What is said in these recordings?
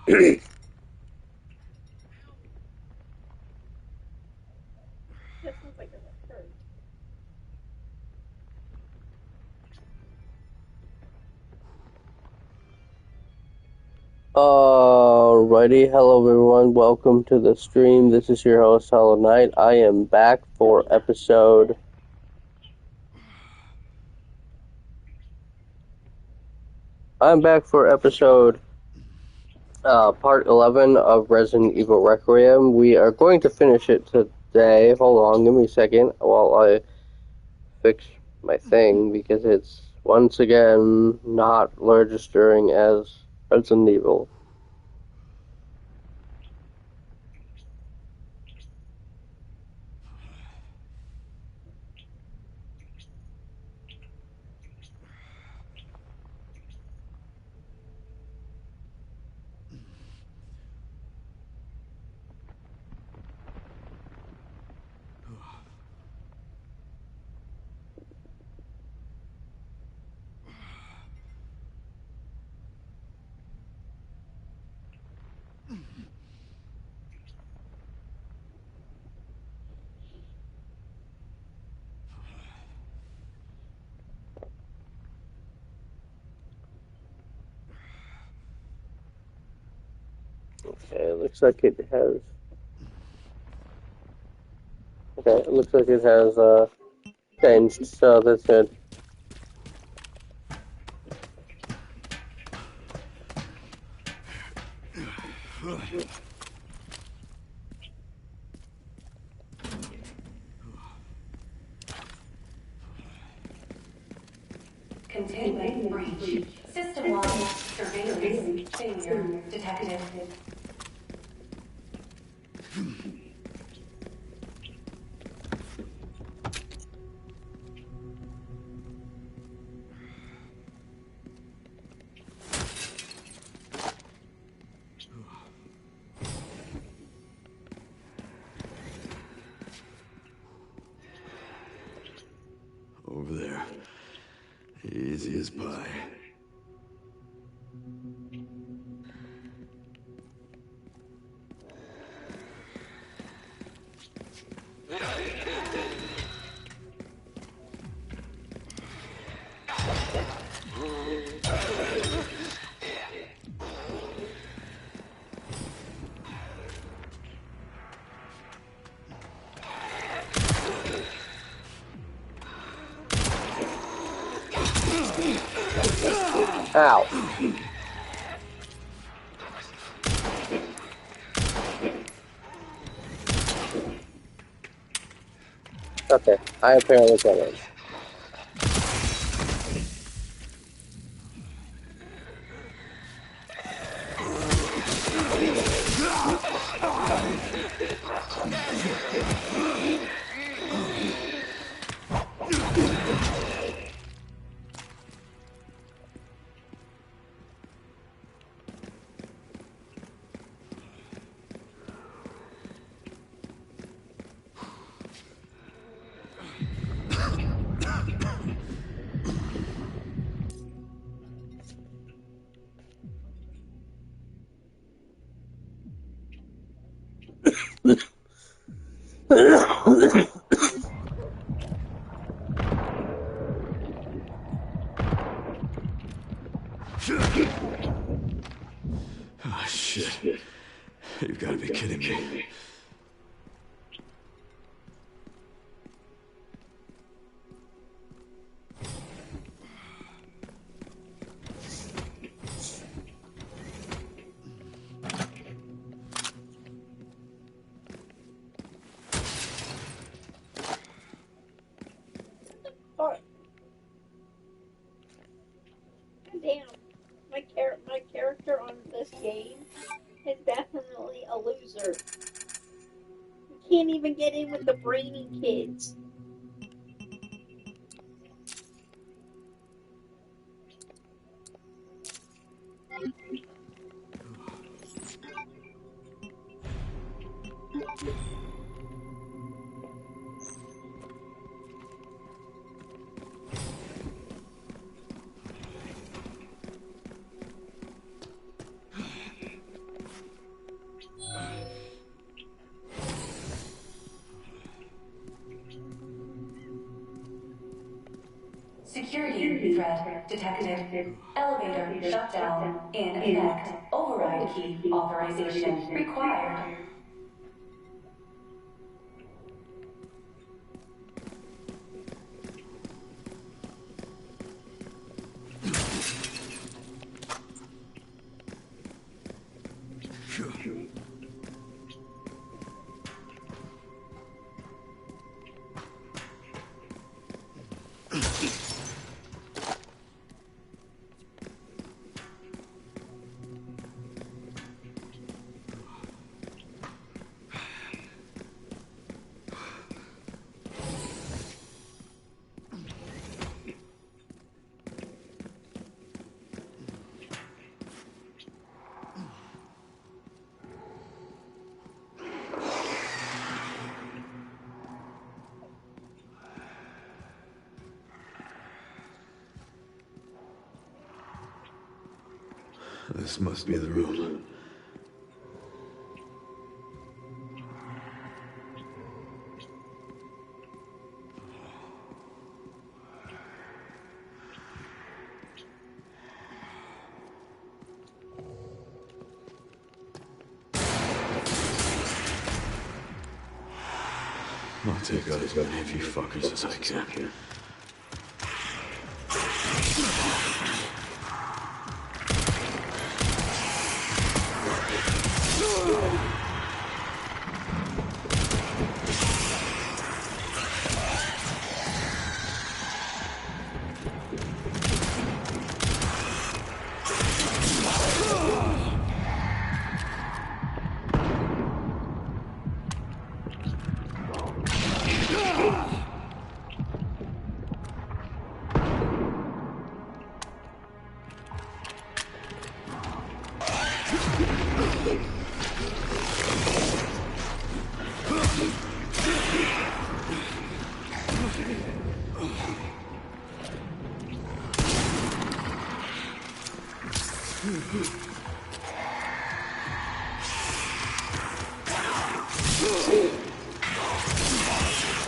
sounds like a hurt. Alrighty, hello everyone, welcome to the stream. This is your host, Hollow Knight. I am back for episode... part 11 of Resident Evil Requiem. We are going to finish it today. Hold on, give me a second while I fix my thing, because it's, once again, not registering as Resident Evil. Okay, it looks like it has... Okay, it looks like it has, changed, so that's good. Containment breach. System-wide surveillance failure detected. Over there. Easy as pie. Ow. Okay, I apparently got it. Oh, shit. You've got to be kidding me. Fuck. Damn. My character on this game is definitely a loser. You can't even get in with the brainy kids. threat detected. Elevator shutdown in effect. Override key authorization required. This must be the room. I'll take out as many of you fuckers as I can.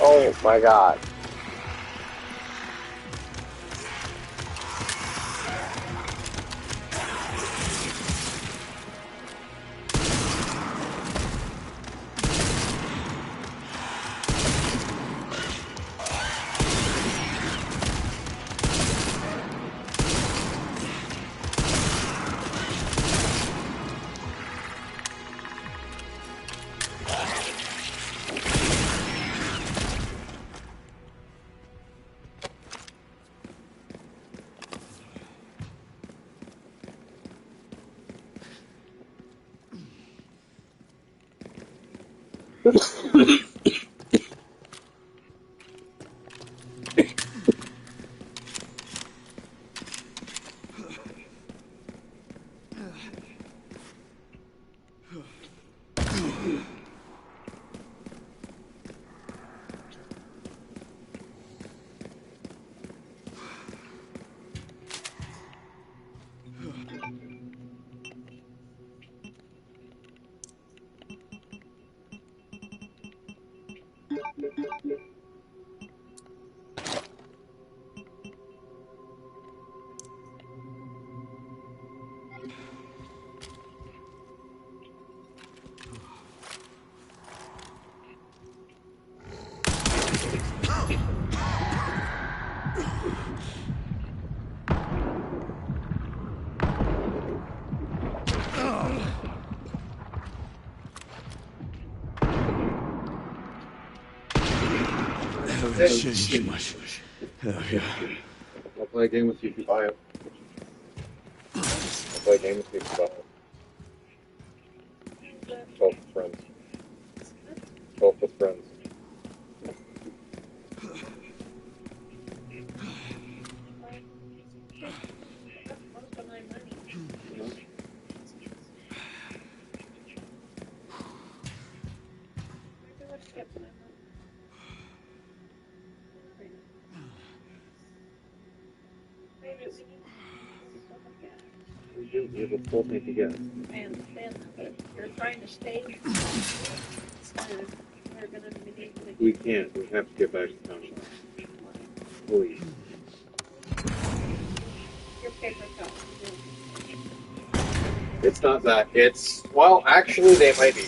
Oh my god. Haven't changed much. Oh, yeah. I'll play a game with you if you buy it. I'll play a game with you if you buy it. 12 with friends. 12 with friends. Most of my money. Where do I skip my money? Maybe we need to look at it. We do. We have a full thing together. I understand that, but if you're trying to stay, we're gonna be able to. We can't. We have to get back to town. Please. It's not that. It's, well, actually, they might be.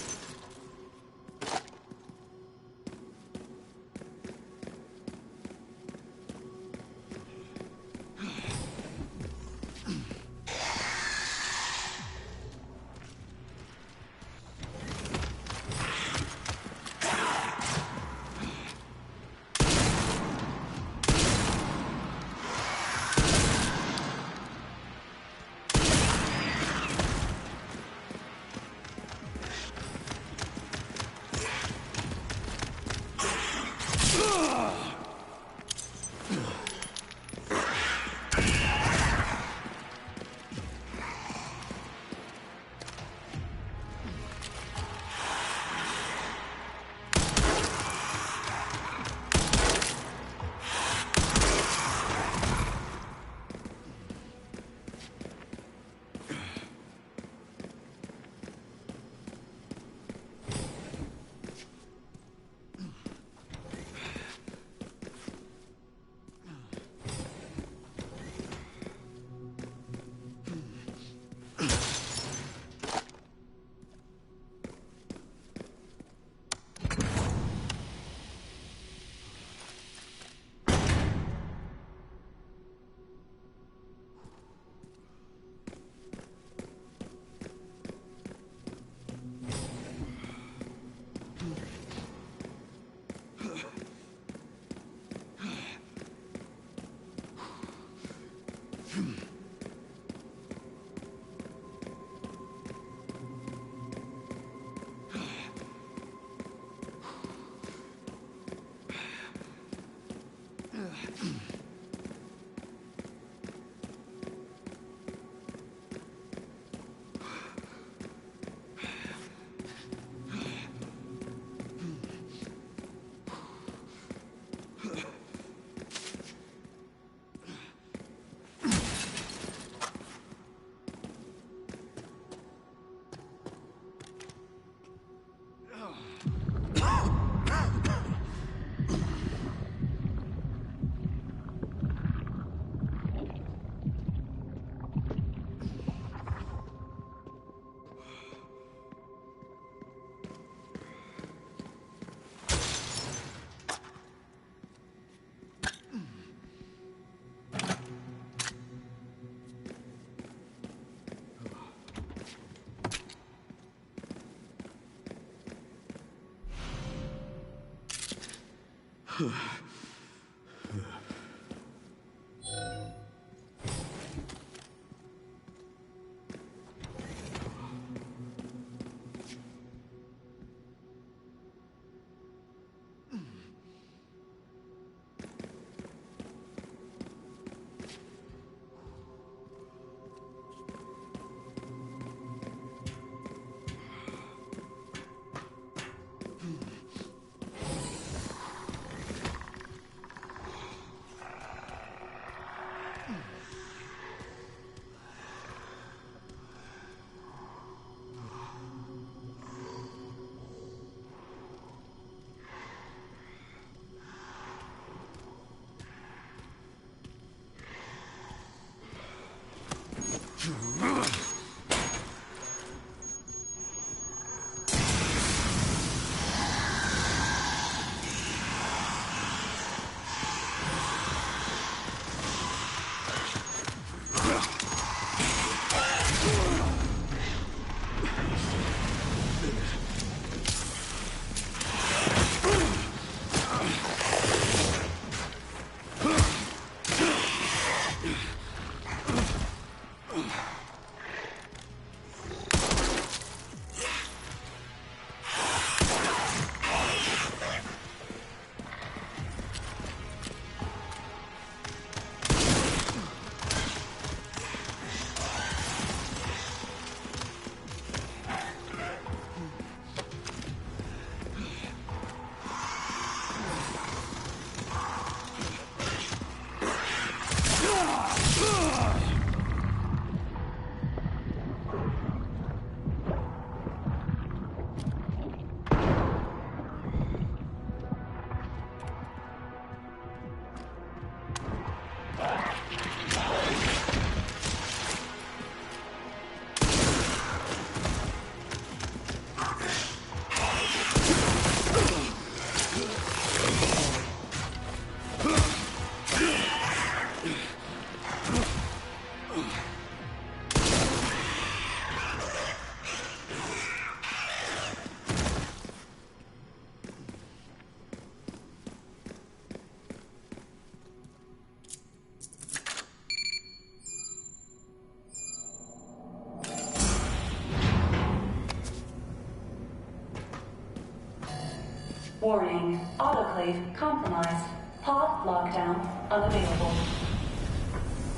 Warning, autoclave compromised. Pod lockdown unavailable.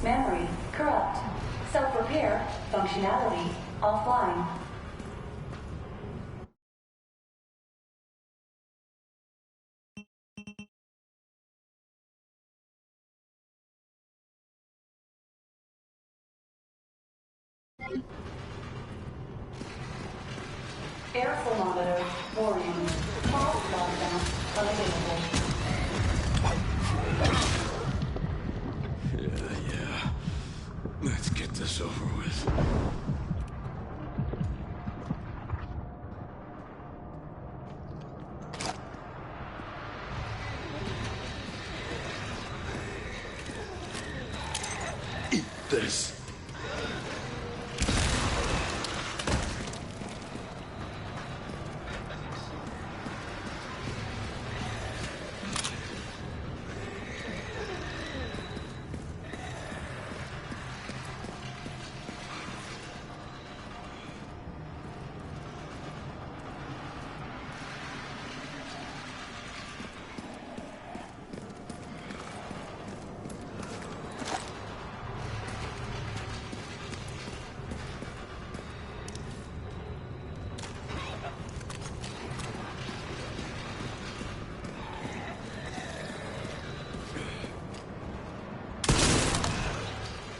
Memory corrupt. Self-repair functionality offline. Air thermometer warning. Pod lockdown unavailable. Yeah. Let's get this over with. Eat this.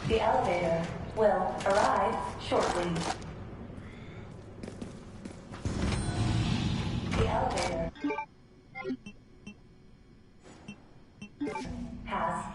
The elevator will arrive shortly. The elevator has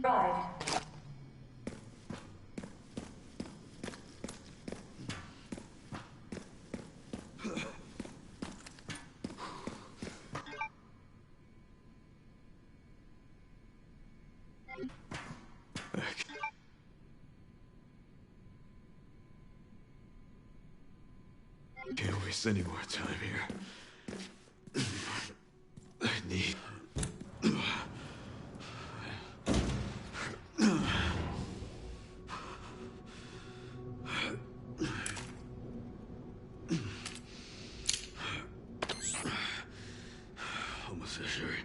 arrived. Can't waste any more time here. I need... Almost there.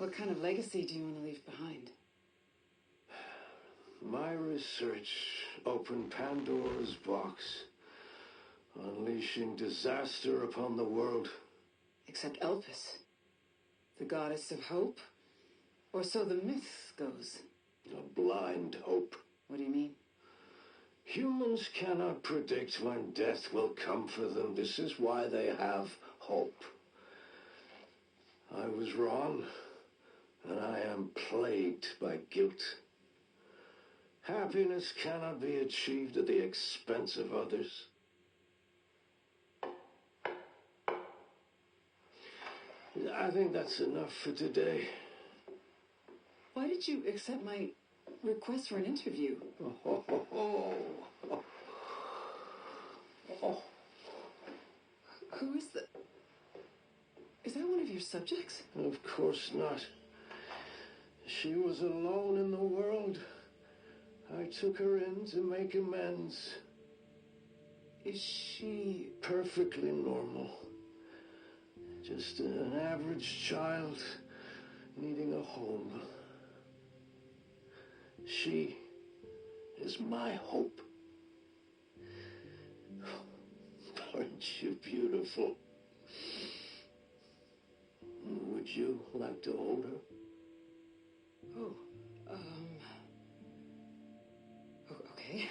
What kind of legacy do you want to leave behind? My research opened Pandora's box, unleashing disaster upon the world. Except Elpis, the goddess of hope? Or so the myth goes. A blind hope. What do you mean? Humans cannot predict when death will come for them. This is why they have hope. I was wrong, and I am plagued by guilt. Happiness cannot be achieved at the expense of others. I think that's enough for today. Why did you accept my request for an interview? Who is that? Is that one of your subjects? Of course not. She was alone in the world. I took her in to make amends. Is she perfectly normal? Just an average child needing a home. She is my hope. Aren't you beautiful? Would you like to hold her? Oh, okay.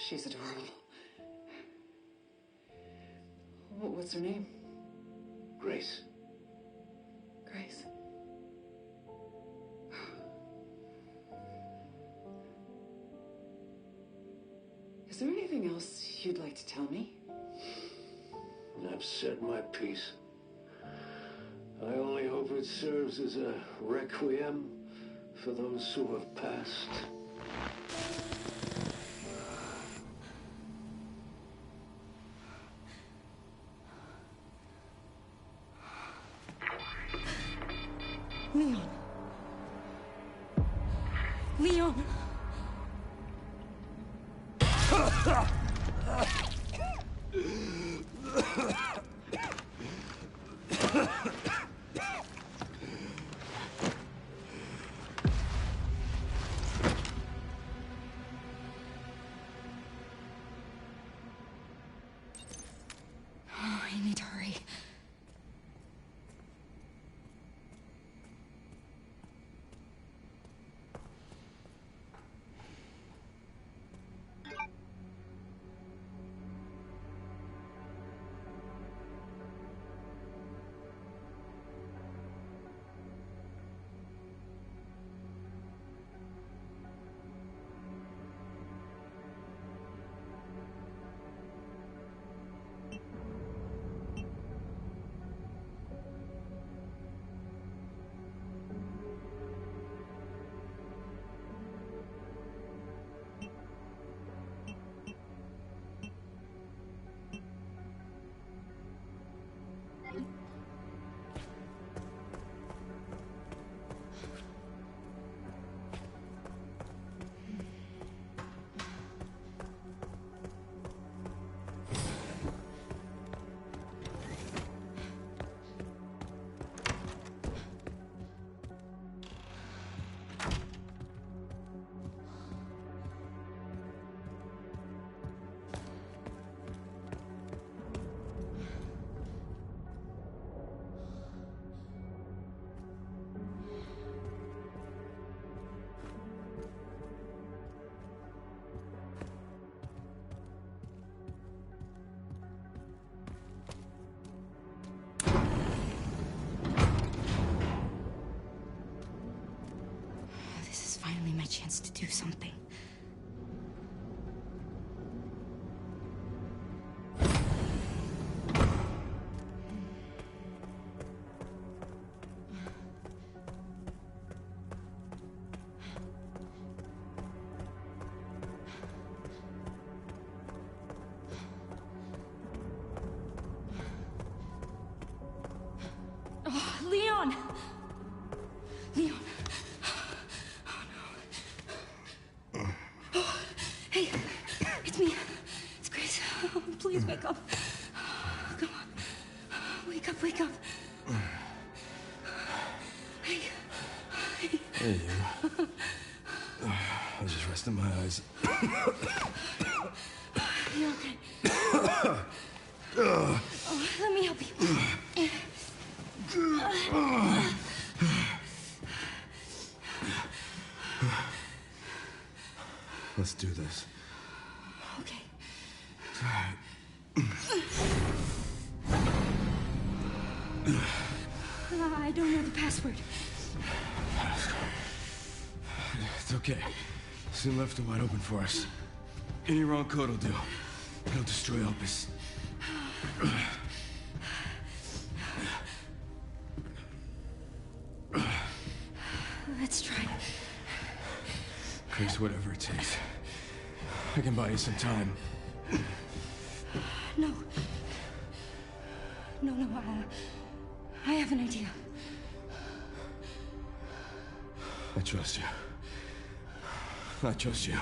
She's adorable. What's her name? Grace. Grace. Is there anything else you'd like to tell me? I've said my piece. I only hope it serves as a requiem for those who have passed. Leon. Leon. I need to hurry. Finally my chance to do something. Oh, Leon! Hey, you. I was just resting my eyes. You're okay. Oh, let me help you. Let's do this. Okay. I don't know the password. It's okay. Soon left it wide open for us. Any wrong code will do. It'll destroy Opus. Let's try. Chris, whatever it takes. I can buy you some time. No. No, I have an idea. I trust you. I trust you.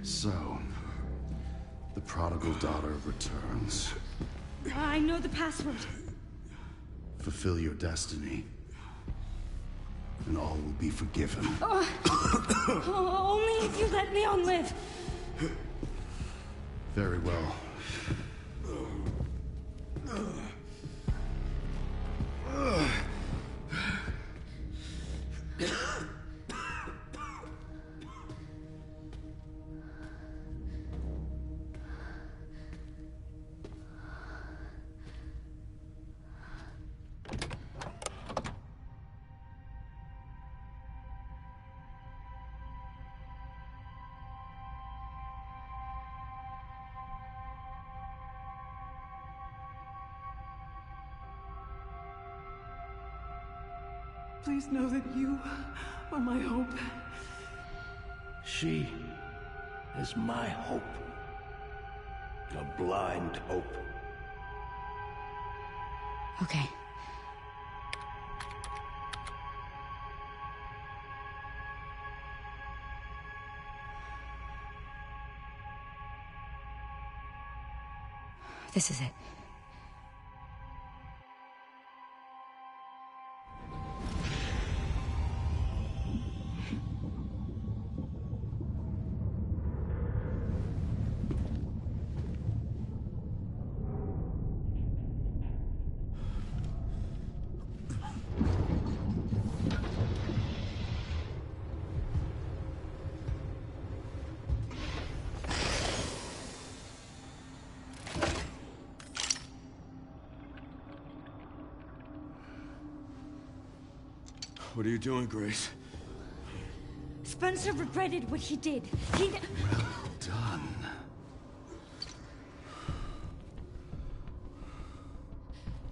So, the prodigal daughter returns. I know the password. Fulfill your destiny, and all will be forgiven. Only if you let Leon live. Very well. Please know that you are my hope. She is my hope. A blind hope. Okay. This is it. What are you doing, Grace? Spencer regretted what he did. He... Well done.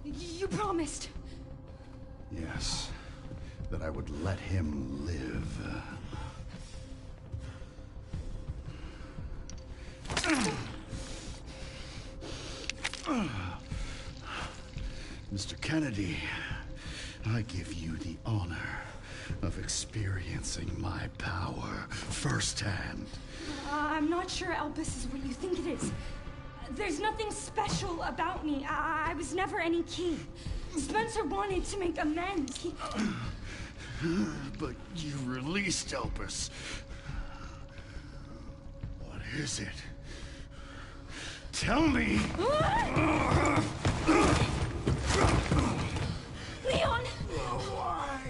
You promised. Yes, that I would let him live. Mr. Kennedy, I give you the honor of experiencing my power firsthand. I'm not sure Elpis is what you think it is. There's nothing special about me. I was never any key. Spencer wanted to make amends. He... But you released Elpis. What is it? Tell me! Leon! Why?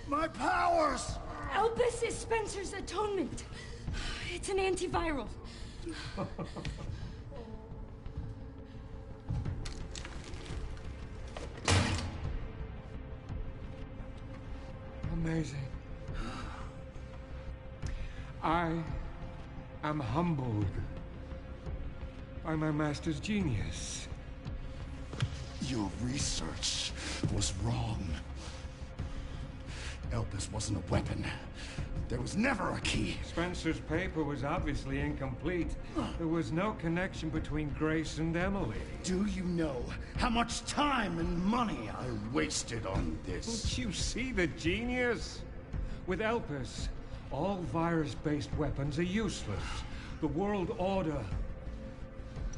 My powers! Elpis is Spencer's atonement. It's an antiviral. Amazing. I am humbled by my master's genius. Your research was wrong. Elpis wasn't a weapon. There was never a key. Spencer's paper was obviously incomplete. There was no connection between Grace and Emily. Do you know how much time and money I wasted on this? Don't you see the genius? With Elpis, all virus-based weapons are useless. The world order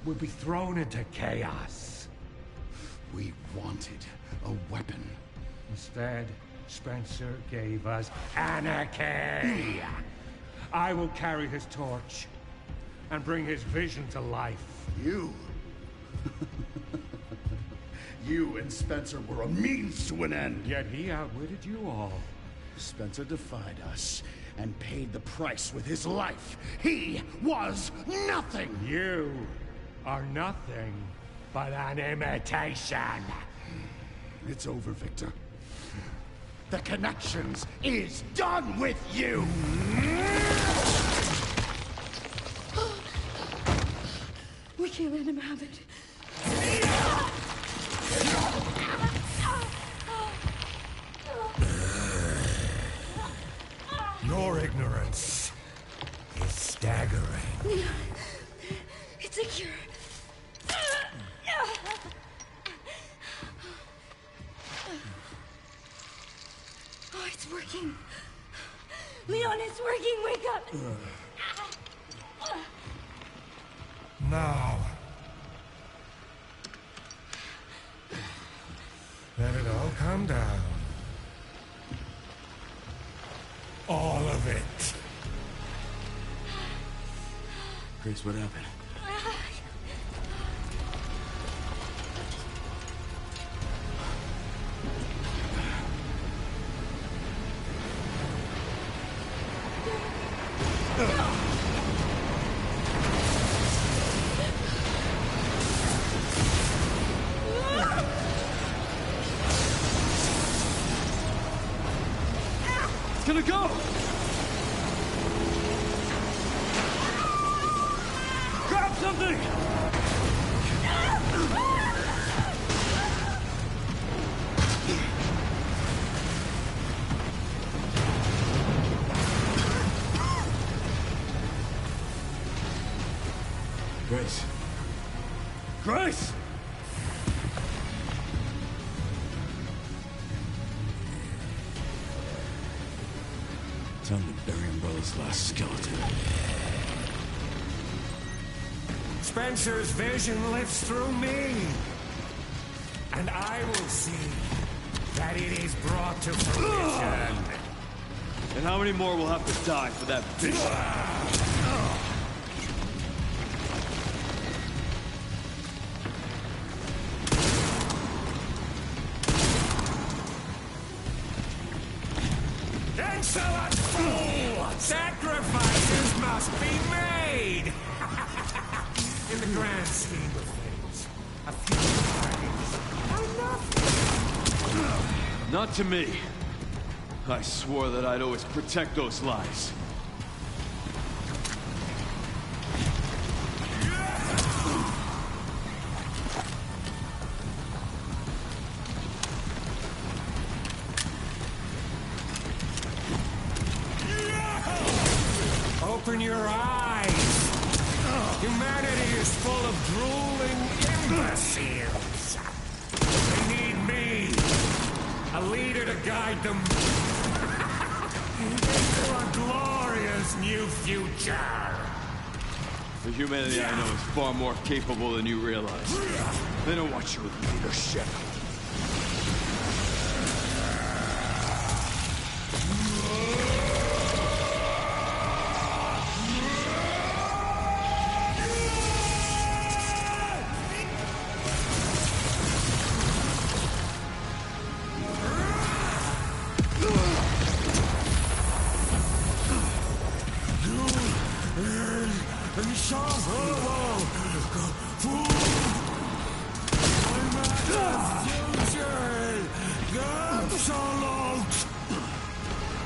will be thrown into chaos. We wanted a weapon. Instead, Spencer gave us anarchy. I will carry his torch and bring his vision to life. You? You and Spencer were a means to an end. Yet he outwitted you all. Spencer defied us and paid the price with his life. He was nothing. You are nothing but an imitation. It's over, Victor. The Connections is done with you! We can't let him have it. Your ignorance is staggering. It's a cure. Oh, it's working. Leon, it's working. Wake up. Now, let it all come down. All of it. Grace, what happened? It's gonna go! Grab something! Grace. Grace! Time to bury Umbrella's last skeleton. Spencer's vision lives through me. And I will see that it is brought to fruition. And how many more will have to die for that vision? Insolent fool! Sacrifices must be made! In the grand scheme of things, a few lives are nothing. Not to me. I swore that I'd always protect those lives. Open your eyes! Humanity is full of drooling imbeciles. They need me, a leader to guide them into a glorious new future. The humanity I know is far more capable than you realize. They don't want you with leadership.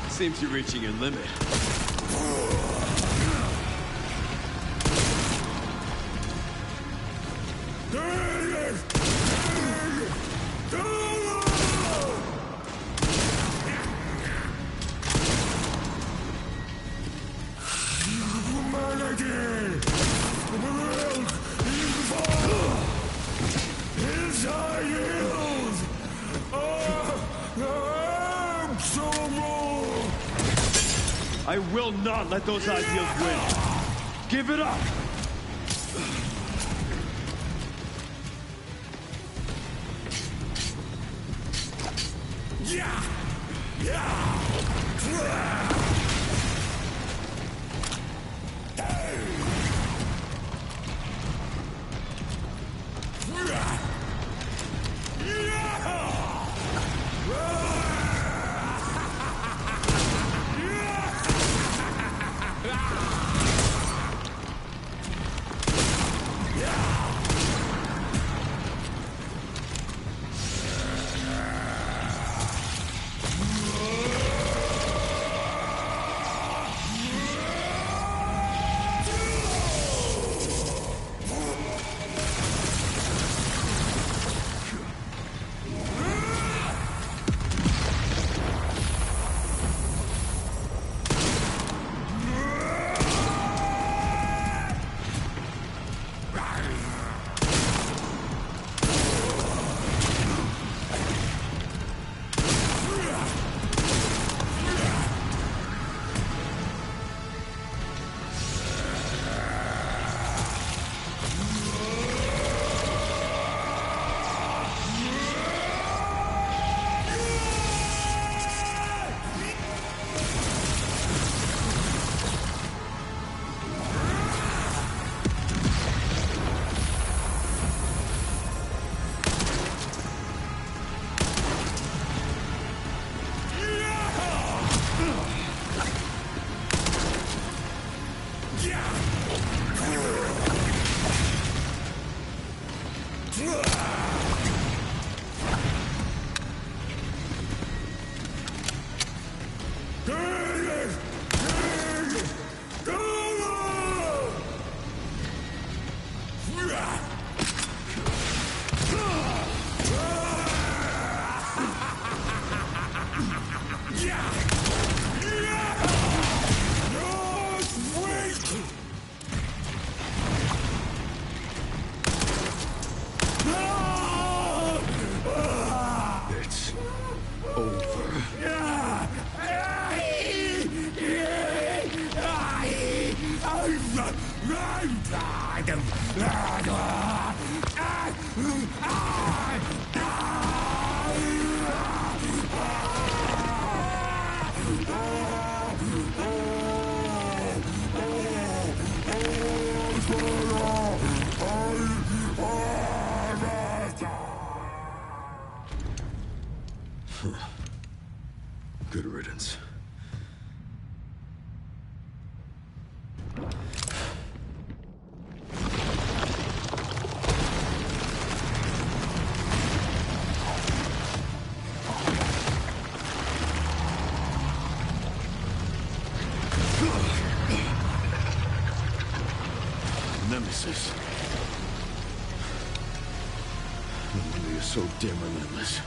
Seems you're reaching your limit. I will not let those ideals win. Give it up! It's over. Good riddance. Nemesis. No wonder you're so damn relentless.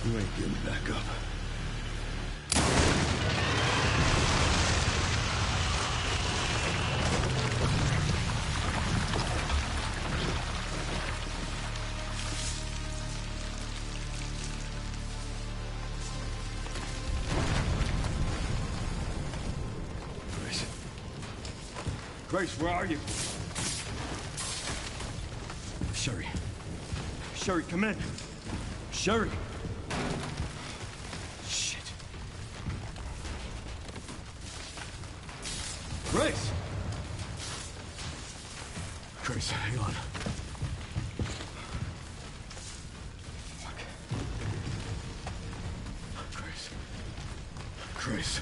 You ain't getting back up. Grace, where are you? Sherry. Sherry, come in. Sherry. Shit. Grace! Grace, hang on. Fuck. Grace. Grace.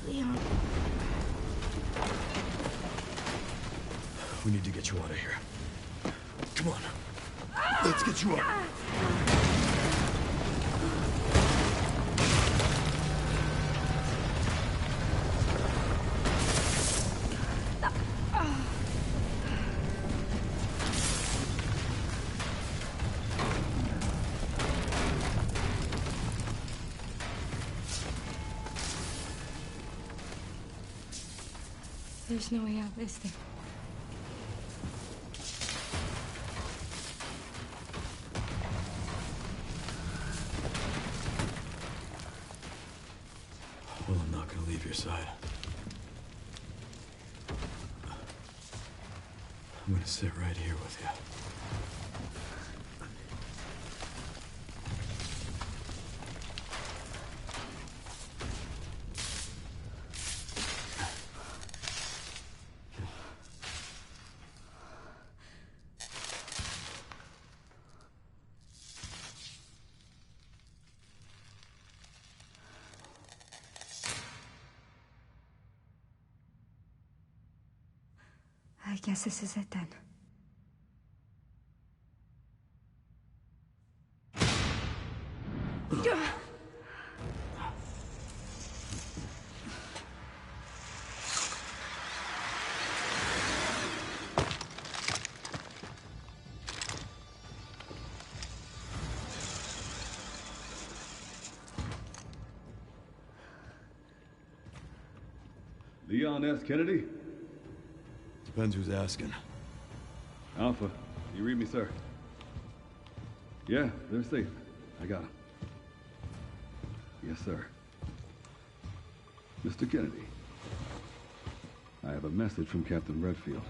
Leon. We need to get you out of here. Come on. Let's get you out. There's no way out, is there? Well, I'm not gonna leave your side. I'm gonna sit right here with you. I guess this is it then. Leon S. Kennedy? Depends who's asking. Alpha, you read me, sir? Yeah, they're safe. I got them. Yes, sir. Mr. Kennedy, I have a message from Captain Redfield.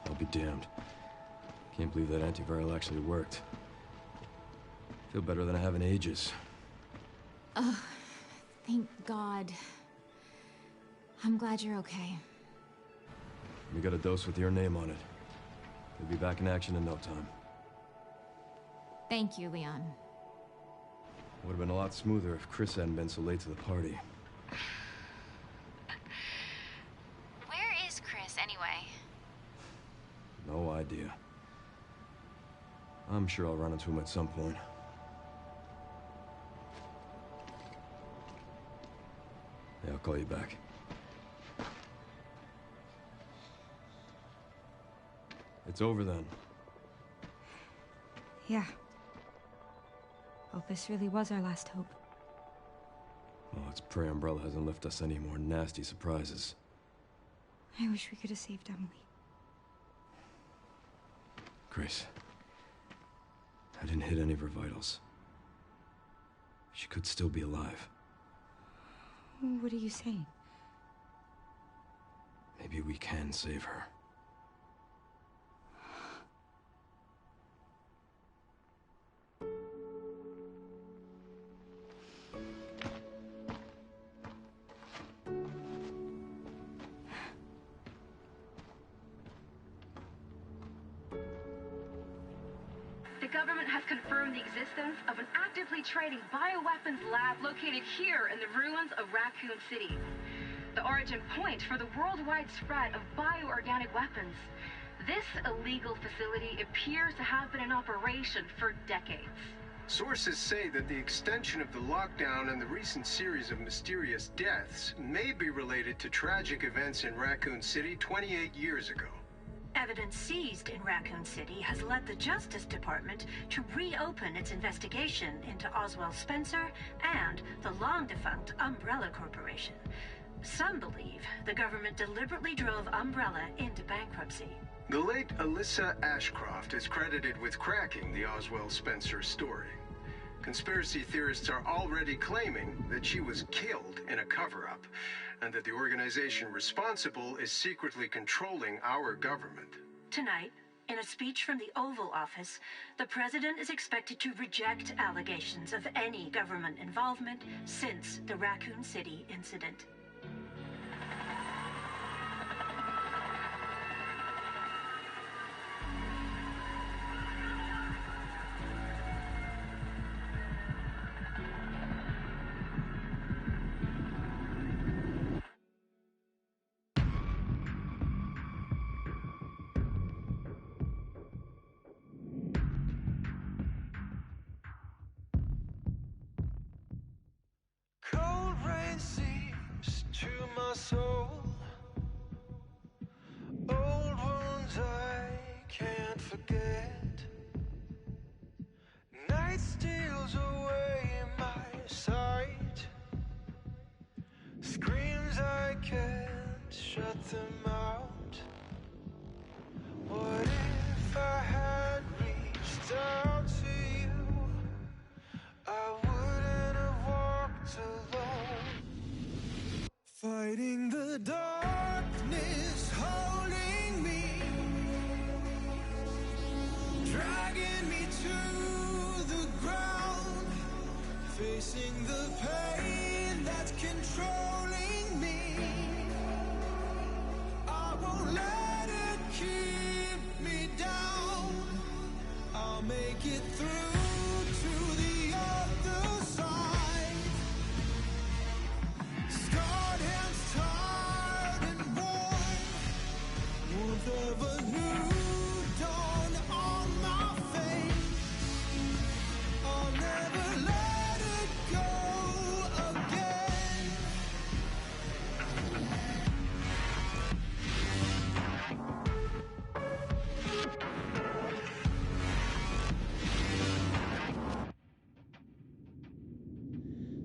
I'll be damned. Can't believe that antiviral actually worked. Feel better than I have in ages. Oh, thank God. I'm glad you're okay. We got a dose with your name on it. We'll be back in action in no time. Thank you, Leon. Would have been a lot smoother if Chris hadn't been so late to the party. Where is Chris, anyway? No idea. I'm sure I'll run into him at some point. Yeah, I'll call you back. It's over then. Yeah. Opus really was our last hope. Well, let's pray Umbrella hasn't left us any more nasty surprises. I wish we could have saved Emily. Grace. I didn't hit any of her vitals. She could still be alive. What are you saying? Maybe we can save her. The government has confirmed the existence of an actively trading bioweapons lab located here in the ruins of Raccoon City. The origin point for the worldwide spread of bioorganic weapons. This illegal facility appears to have been in operation for decades. Sources say that the extension of the lockdown and the recent series of mysterious deaths may be related to tragic events in Raccoon City 28 years ago. Evidence seized in Raccoon City has led the Justice Department to reopen its investigation into Oswald Spencer and the long-defunct Umbrella Corporation. Some believe the government deliberately drove Umbrella into bankruptcy. The late Alyssa Ashcroft is credited with cracking the Oswald Spencer story. Conspiracy theorists are already claiming that she was killed in a cover-up, and that the organization responsible is secretly controlling our government. Tonight, in a speech from the Oval Office, the president is expected to reject allegations of any government involvement since the Raccoon City incident. Cold rain seeps to my soul. Old wounds I can't forget. Night steals away my sight. Screams I can't shut them out. What if I had reached out to you? I wouldn't have walked alone. Fighting the darkness, holding me, dragging me to the ground, facing the pain that's controlling me. I won't let it keep me down. I'll make it through to the other side. Scarred hands, tired and worn, warmth of a new dawn on my face. I'll never let it go again.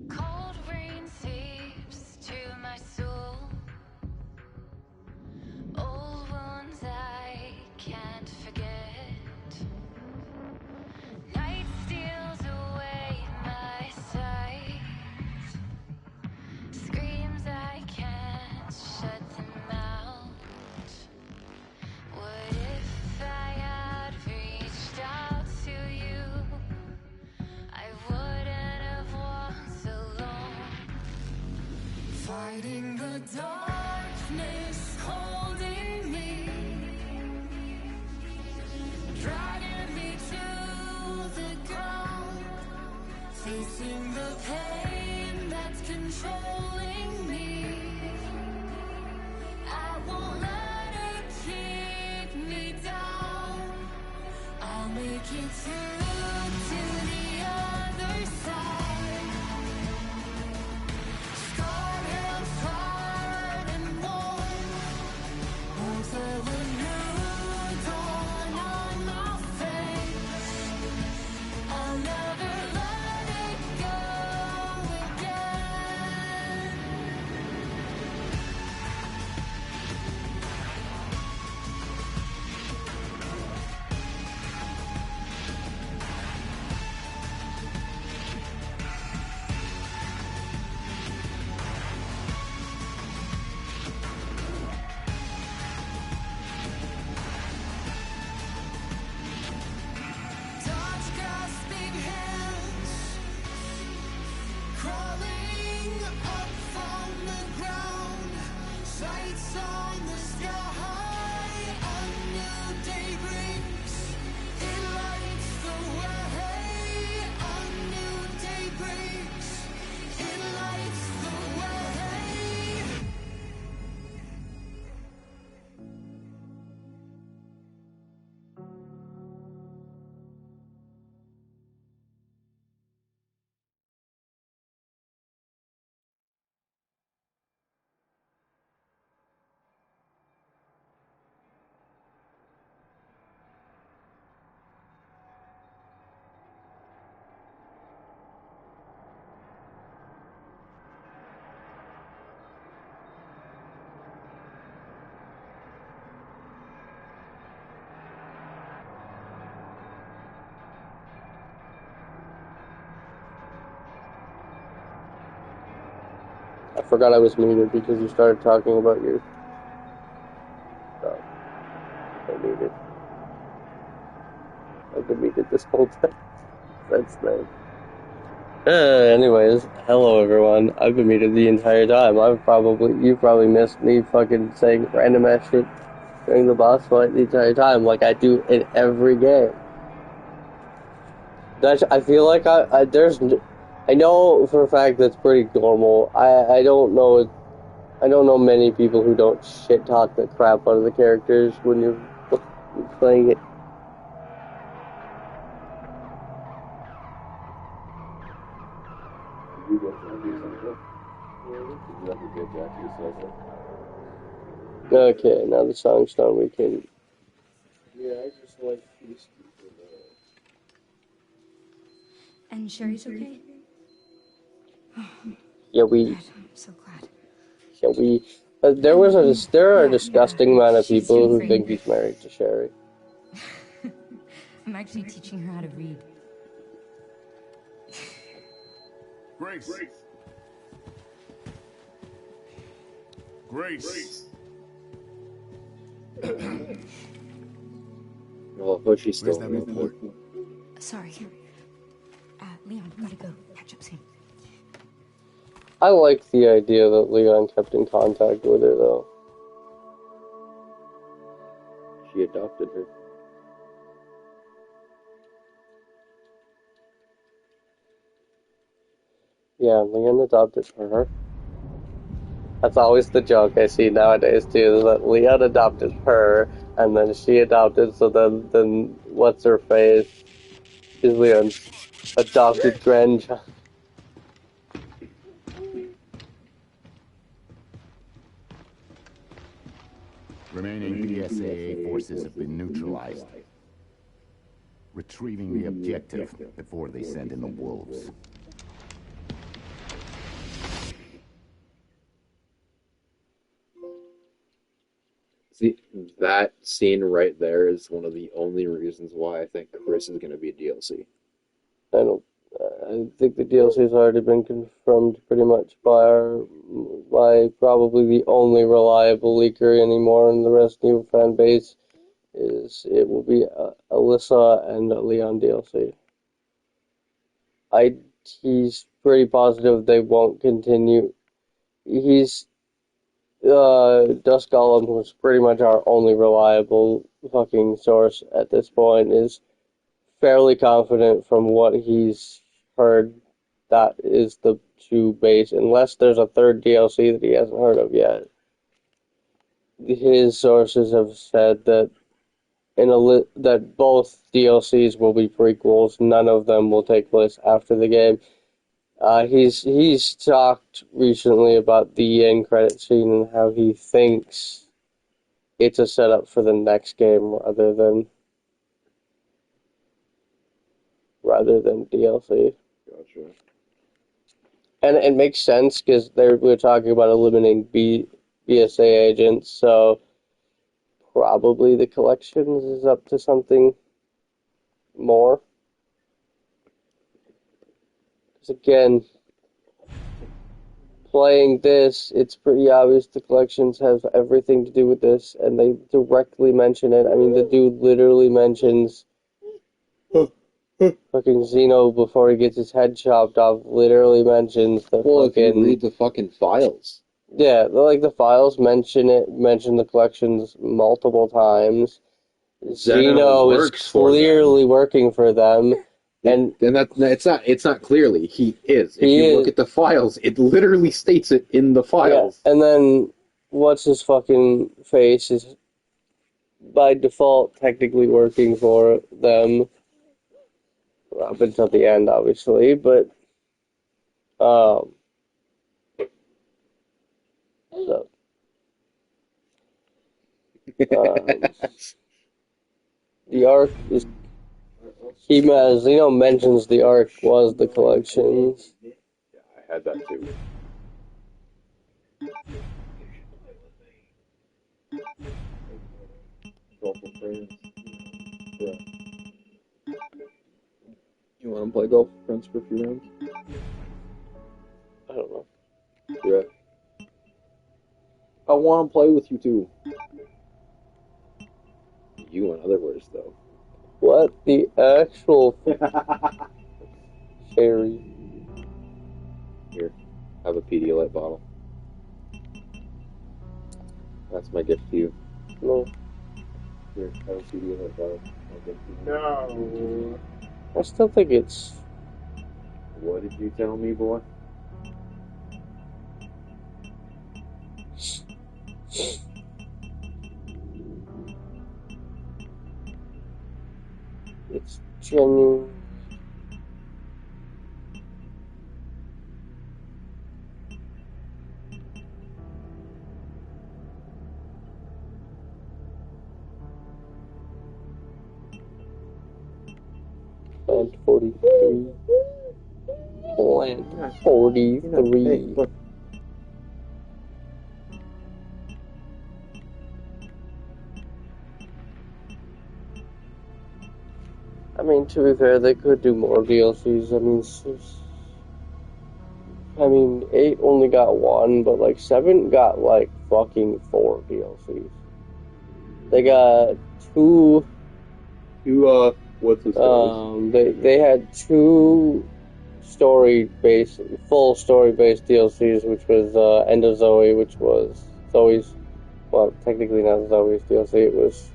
Cold rain seeps to my soul. Old wounds I can't forget. Night steals away my sight. Screams I can't shut them out. What if I had reached out to you? I wouldn't have walked alone. Fighting the darkness, holding me, dragging me to the ground, facing the pain that's controlling me. I won't let it keep me down. I'll make it through to the other side. Scarred hands, tired and worn, warmth of a new dawn on my face. I'll never let it go again. Touch gasping hands, crawling up from the ground, sights on the sky, a new day brings, it lights the way. I forgot I was muted because you started talking about your stuff. I'm muted. I've been muted this whole time. That's nice. Anyways, hello everyone. I've been muted the entire time. You probably missed me fucking saying random ass shit during the boss fight the entire time, like I do in every game. I feel like I know for a fact that's pretty normal. I don't know many people who don't shit talk the crap out of the characters when you're playing it. Okay, now the song's done. We can. Yeah, I just like these people. And Sherry's okay? Yeah, Good, I'm so glad. Yeah, there are a disgusting amount of people who think he's married to Sherry. I'm actually teaching her how to read. Grace. Grace. Well, but she's still Where's that report? Sorry. Leon, gotta go. Catch up soon. I like the idea that Leon kept in contact with her, though. She adopted her. Yeah, Leon adopted her. That's always the joke I see nowadays, too, is that Leon adopted her, and then she adopted, so then what's-her-face is Leon's adopted grandchild. Remaining BSAA forces have been neutralized. Retrieving the objective before they send in the wolves. See, that scene right there is one of the only reasons why I think Chris is going to be a DLC. I think the DLC's already been confirmed pretty much by probably the only reliable leaker anymore in the Resident Evil fan base. It will be Alyssa and Leon DLC. He's pretty positive they won't continue. Dusk Golem was pretty much our only reliable fucking source at this point, is fairly confident from what he's heard that is the true base, unless there's a third DLC that he hasn't heard of yet. His sources have said that that both DLCs will be prequels. None of them will take place after the game. He's talked recently about the end credit scene and how he thinks it's a setup for the next game rather than DLC. Gotcha. And it makes sense because we're talking about eliminating BSA agents, so probably the collections is up to something more. Because again, playing this, it's pretty obvious the collections have everything to do with this, and they directly mention it. I mean, the dude literally mentions fucking Xeno before he gets his head chopped off, literally mentions the if you read the fucking files. Yeah, like the files mention the collections multiple times. Xeno is clearly working for them. And it's not clearly he is. If he you is. look at the files, it literally states it in the files. Yeah. And then what's his fucking face is by default technically working for them up until the end, obviously, but so, the arc is Zeno mentions the arc was the collections. Yeah, I had that too. You want to play golf with friends for a few rounds? I don't know. Yeah. I want to play with you too. You, in other words, though. What the actual Sherry? Here, have a Pedialyte bottle. That's my gift to you. No. Here, have a Pedialyte bottle. No. I still think it's. What did you tell me, boy? It's genuine. Plant 43. Plant 43. Hey, look. I mean, to be fair, they could do more DLCs. I mean, 8 only got 1, but like 7 got like fucking 4 DLCs. They got 2. What's his They had 2 full story-based DLCs, which was End of Zoe, which was Zoe's, well, technically not Zoe's DLC. It was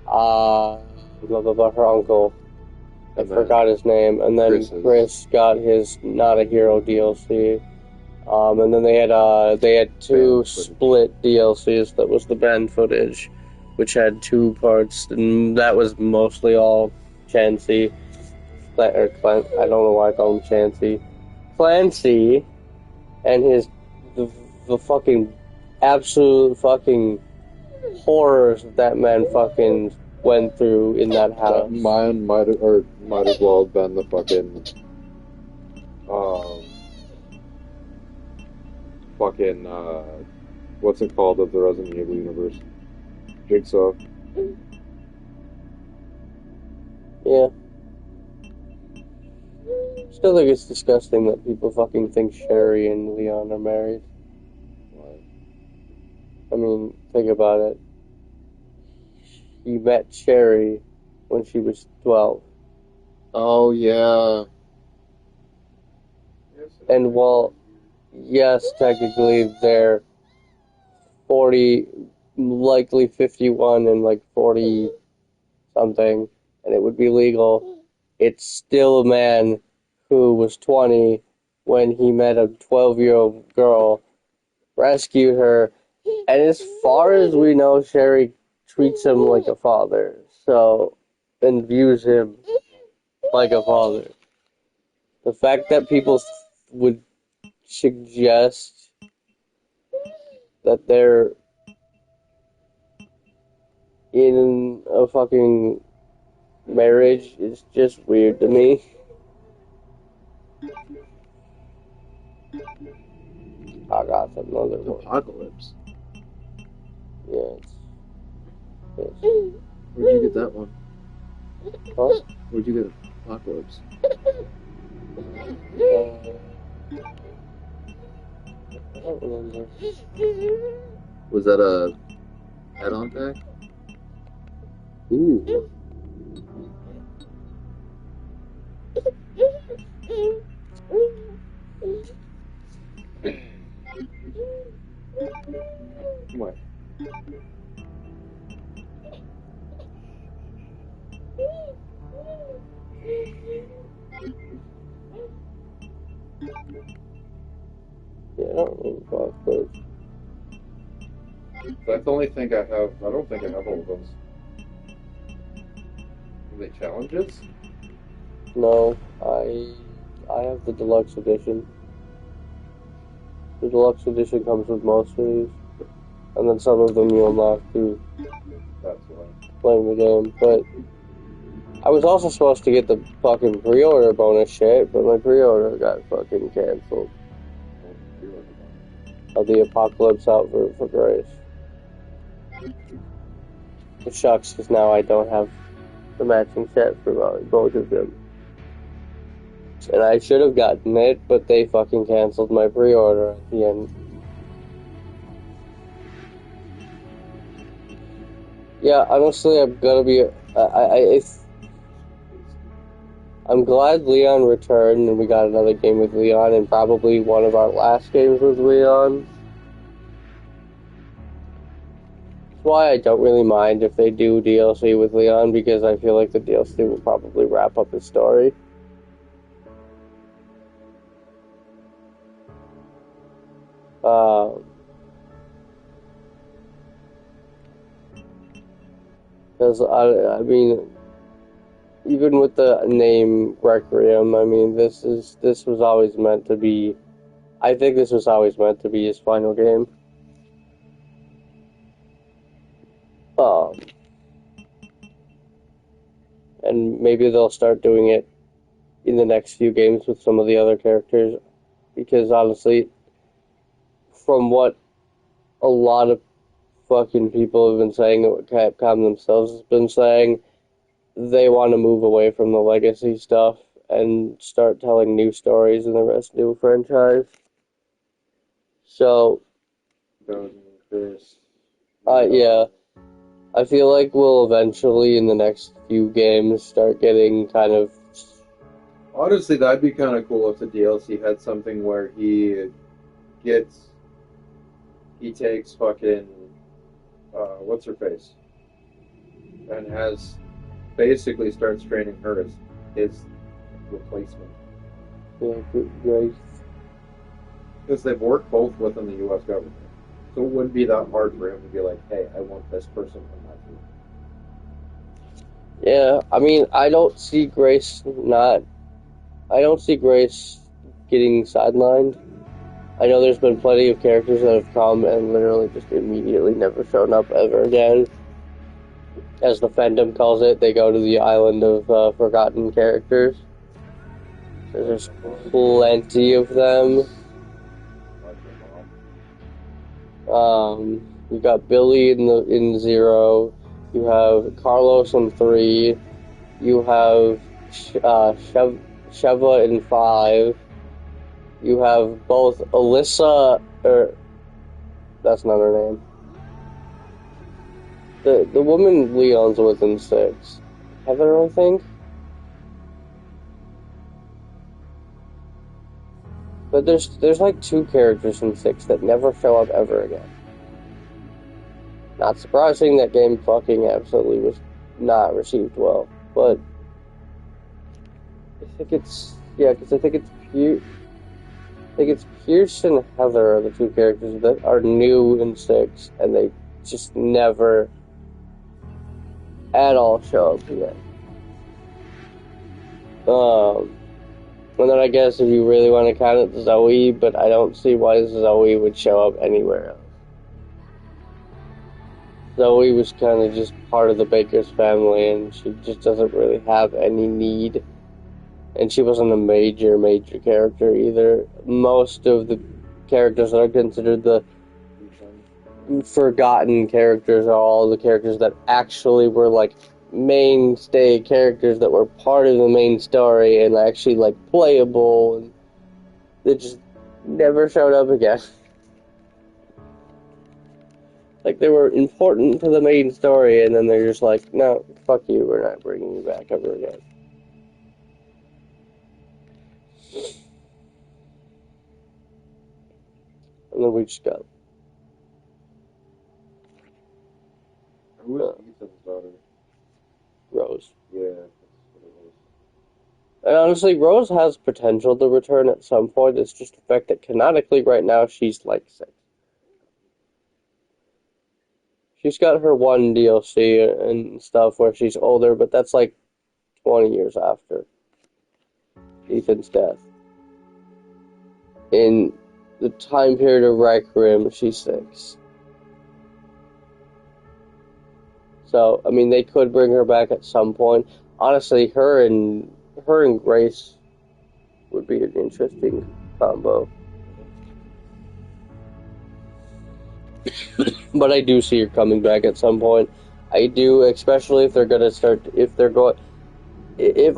her uncle. I forgot his name, and then Chris got his Not a Hero DLC. And then they had 2 split DLCs. That was the band footage, which had 2 parts, and that was mostly all Chansey. I don't know why I call him Chansey. Clancy and the fucking absolute fucking horrors that man fucking went through in that house. Mine might as well have been the fucking what's it called of the Resident Evil universe? Jigsaw. Yeah. Still think it's disgusting that people fucking think Sherry and Leon are married. Why? I mean, think about it. He met Sherry when she was 12. Oh, yeah. And while, yes, technically they're 40, likely 51 and like 40 something, and it would be legal, it's still a man who was 20 when he met a 12-year-old girl, rescued her, and as far as we know, Sherry treats him like a father, and views him like a father. The fact that people would suggest that they're in a fucking marriage is just weird to me. I got another one. Apocalypse. Yeah. Where'd you get that one? Huh? Where'd you get Apocalypse? I don't remember. Was that a add-on pack? Ooh. What? Yeah, I don't really fuck, but That's the only thing I have. I don't think I have all of those. Are they challenges? no, I have the deluxe edition. The deluxe edition comes with most of these, and then some of them you unlock through That's why. playing the game. But I was also supposed to get the fucking pre-order bonus shit, but my pre-order got fucking canceled. Of the Apocalypse out for Grace. It sucks because now I don't have the matching set for both of them. And I should have gotten it, but they fucking canceled my pre-order at the end. Yeah, honestly, I'm gonna be. I'm glad Leon returned and we got another game with Leon, and probably one of our last games with Leon. That's why I don't really mind if they do DLC with Leon, because I feel like the DLC will probably wrap up his story. Because I mean, even with the name Requiem, I mean, this was always meant to be. I think this was always meant to be his final game. And maybe they'll start doing it in the next few games with some of the other characters, because honestly, from what a lot of fucking people have been saying, and what Capcom themselves has been saying, they want to move away from the legacy stuff and start telling new stories in the Resident Evil franchise. So, yeah, I feel like we'll eventually, in the next few games, start getting kind of. Honestly, that'd be kind of cool if the DLC had something where he takes fucking, what's her face, and basically starts training her as his replacement. Yeah, Grace. Because they've worked both within the U.S. government. So it wouldn't be that hard for him to be like, hey, I want this person on my team. Yeah, I mean, I don't see Grace getting sidelined. I know there's been plenty of characters that have come and literally just immediately never shown up ever again. As the fandom calls it, they go to the island of forgotten characters. There's plenty of them. You got Billy in 0. You have Carlos in 3. You have Sheva in 5. You have both Alyssa, that's not her name. The woman Leon's with in 6. Heather, I think? But there's like 2 characters in 6 that never show up ever again. Not surprising, that game fucking absolutely was not received well. But I think it's Pierce and Heather are the 2 characters that are new in 6, and they just never at all show up again. And then I guess if you really want to count it, Zoe, but I don't see why Zoe would show up anywhere else. Zoe was kind of just part of the Baker's family, and she just doesn't really have any need. And she wasn't a major character either. Most of the characters that are considered the forgotten characters are all the characters that actually were like mainstay characters that were part of the main story and actually like playable, and they just never showed up again. Like, they were important to the main story, and then they're just like, no, fuck you, we're not bringing you back ever again. And then we just got... Who is Ethan's daughter? Rose. Yeah, that's what it was. And honestly, Rose has potential to return at some point. It's just the fact that canonically right now she's like 6. She's got her one DLC and stuff where she's older, but that's like 20 years after Ethan's death. In the time period of Requiem, she's 6. So, I mean, they could bring her back at some point. Honestly, her and Grace would be an interesting combo. But I do see her coming back at some point. I do, especially if they're gonna start. If they're going, if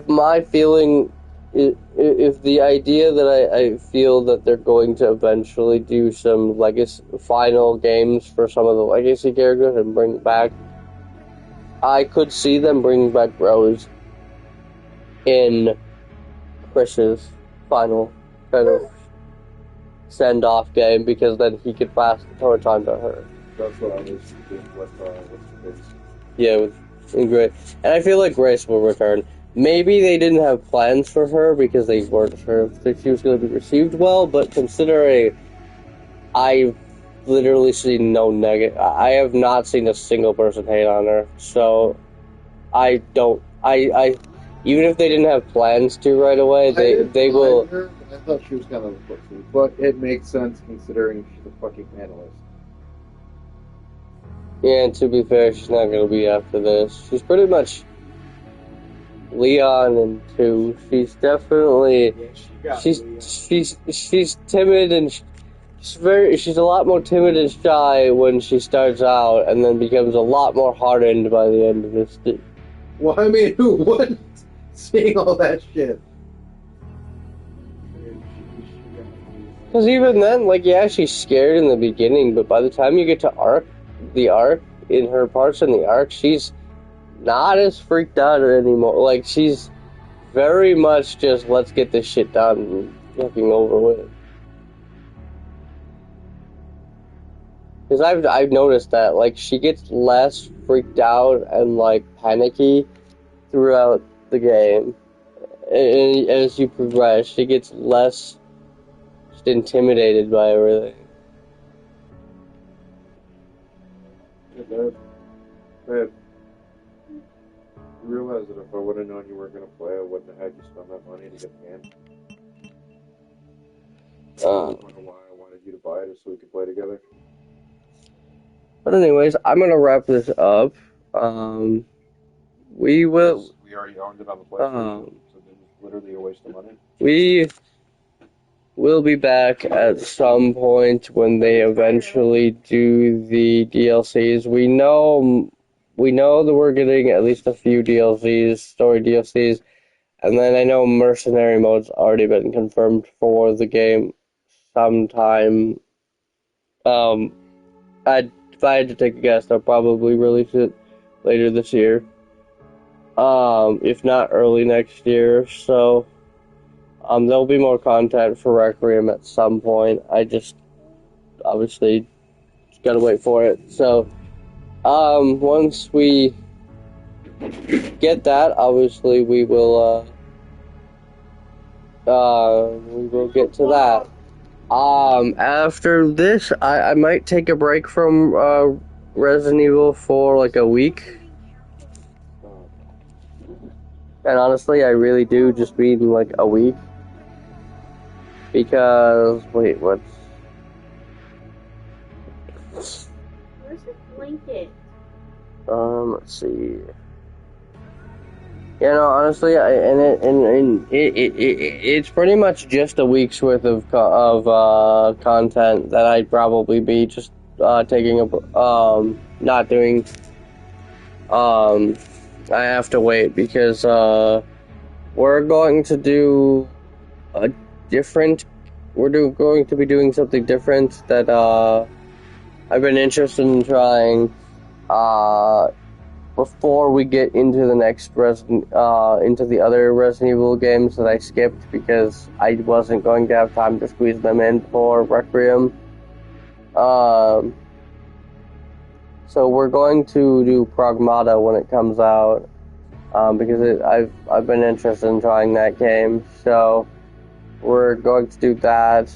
my feeling, if the idea that I feel that they're going to eventually do some legacy final games for some of the legacy characters and bring back, I could see them bringing back Rose in Chris's final kind of send-off game, because then he could pass the torch on to her. That's what I was thinking with Grace. Yeah, with Grace. And I feel like Grace will return. Maybe they didn't have plans for her because they weren't sure if she was going to be received well, but considering I've literally seen no negative, I have not seen a single person hate on her, so I even if they didn't have plans to right away, they will. I thought she was kind of a pussy, but it makes sense considering she's a fucking analyst. Yeah, and to be fair, she's not going to be after this. She's pretty much Leon and 2. She's definitely she's timid and she's a lot more timid and shy when she starts out, and then becomes a lot more hardened by the end of this. Well, I mean, who wouldn't? Seeing all that shit. Because even then, like, yeah, she's scared in the beginning, but by the time you get to the arc, in her parts in the arc, she's not as freaked out anymore. Like, she's very much just, let's get this shit done and fucking over with. Because I've noticed that, like, she gets less freaked out and, like, panicky throughout the game. And as you progress, she gets less just intimidated by everything. I realize that if I would have known you weren't going to play, I wouldn't have had you spend that money to get the game. I wonder why I wanted you to buy it so we could play together. But anyways, I'm going to wrap this up. We will... We already owned it on the PlayStation, so it was literally a waste of money. We will be back at some point when they eventually do the DLCs. We know that we're getting at least a few DLCs, story DLCs, and then I know Mercenary Mode's already been confirmed for the game sometime. If I had to take a guess, they'll probably release it later this year. If not early next year, so there'll be more content for Requiem at some point. I just obviously gotta wait for it. So, once we get that, obviously we will get to that. After this, I might take a break from Resident Evil for like a week. And honestly, I really do just mean like a week. Because, wait, what's... Where's his blanket? Let's see. Yeah, no, honestly, it's pretty much just a week's worth of content that I'd probably be just taking a not doing. I have to wait because we're going to do a different. Going to be doing something different that I've been interested in trying. Before we get into the next into the other Resident Evil games that I skipped because I wasn't going to have time to squeeze them in for Requiem. So we're going to do Pragmata when it comes out. because I've been interested in trying that game. So we're going to do that,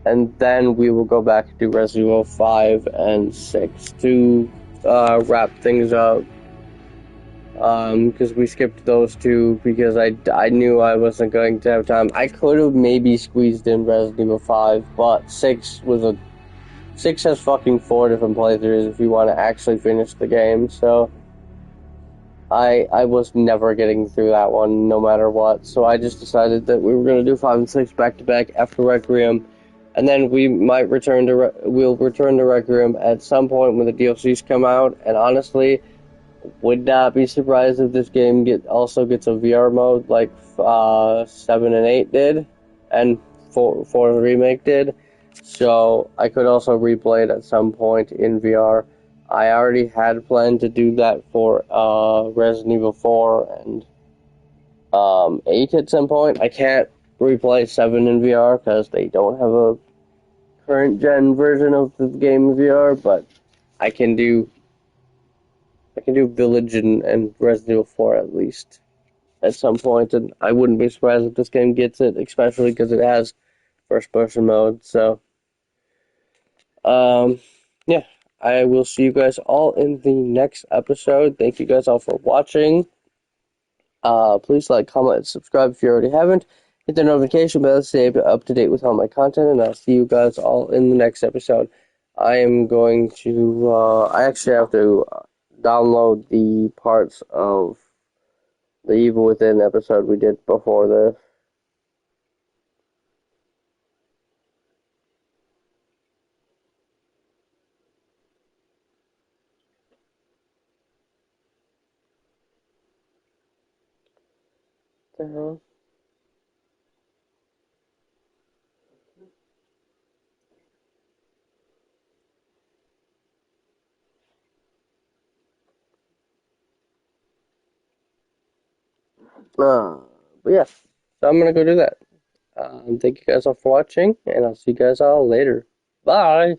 and then we will go back and do Resident Evil 5 and 6 to wrap things up. Because we skipped those two because I knew I wasn't going to have time. I could have maybe squeezed in Resident Evil 5, but 6 has fucking 4 different playthroughs if you want to actually finish the game, so I was never getting through that one no matter what, so I just decided that we were going to do 5 and 6 back to back after Requiem, and then we might we'll return to Requiem at some point when the DLCs come out, and honestly, would not be surprised if this game also gets a VR mode like 7 and 8 did, and 4 the remake did. So I could also replay it at some point in VR. I already had planned to do that for Resident Evil 4 and 8 at some point. I can't replay 7 in VR because they don't have a current gen version of the game in VR, but I can do Village and Resident Evil 4 at least at some point, and I wouldn't be surprised if this game gets it, especially because it has first-person mode. So, yeah, I will see you guys all in the next episode. Thank you guys all for watching. Please like, comment, and subscribe if you already haven't. Hit the notification bell to stay up to date with all my content, and I'll see you guys all in the next episode. I am going to, I actually have to download the parts of the Evil Within episode we did before this. What the hell? But yeah, so I'm gonna go do that. Thank you guys all for watching, and I'll see you guys all later. Bye!